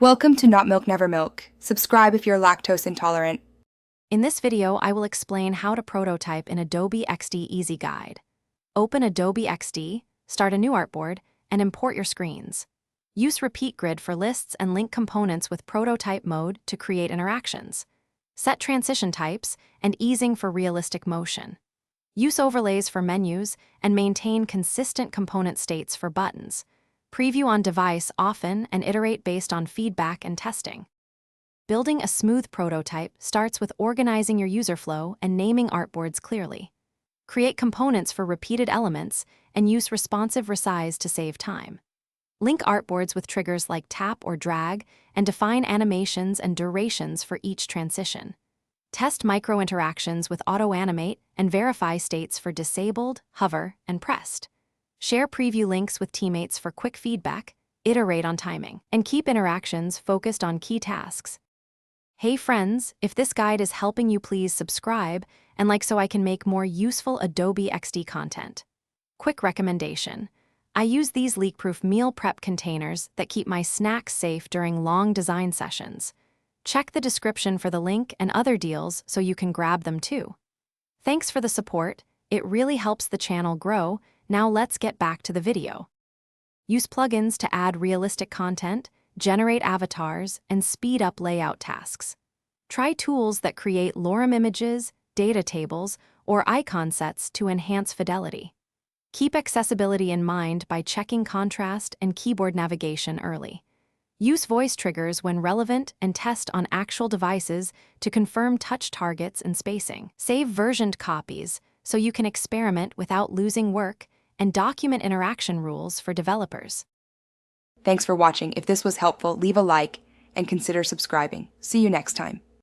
Welcome to Not Milk Never Milk. Subscribe if you're lactose intolerant. In this video, I will explain how to prototype in Adobe XD Easy Guide. Open Adobe XD, start a new artboard, and import your screens. Use Repeat Grid for lists and link components with prototype mode to create interactions. Set transition types and easing for realistic motion. Use overlays for menus and maintain consistent component states for buttons. Preview on device often and iterate based on feedback and testing. Building a smooth prototype starts with organizing your user flow and naming artboards clearly. Create components for repeated elements and use responsive resize to save time. Link artboards with triggers like tap or drag and define animations and durations for each transition. Test micro-interactions with auto-animate and verify states for disabled, hover, and pressed. Share preview links with teammates for quick feedback, iterate on timing, and keep interactions focused on key tasks. Hey friends, if this guide is helping you, please subscribe and like so I can make more useful Adobe XD content. Quick recommendation. I use these leak-proof meal prep containers that keep my snacks safe during long design sessions. Check the description for the link and other deals so you can grab them too. Thanks for the support, it really helps the channel grow. Now let's get back to the video. Use plugins to add realistic content, generate avatars, and speed up layout tasks. Try tools that create lorem images, data tables, or icon sets to enhance fidelity. Keep accessibility in mind by checking contrast and keyboard navigation early. Use voice triggers when relevant and test on actual devices to confirm touch targets and spacing. Save versioned copies so you can experiment without losing work, and document interaction rules for developers. Thanks for watching. If this was helpful, leave a like and consider subscribing. See you next time.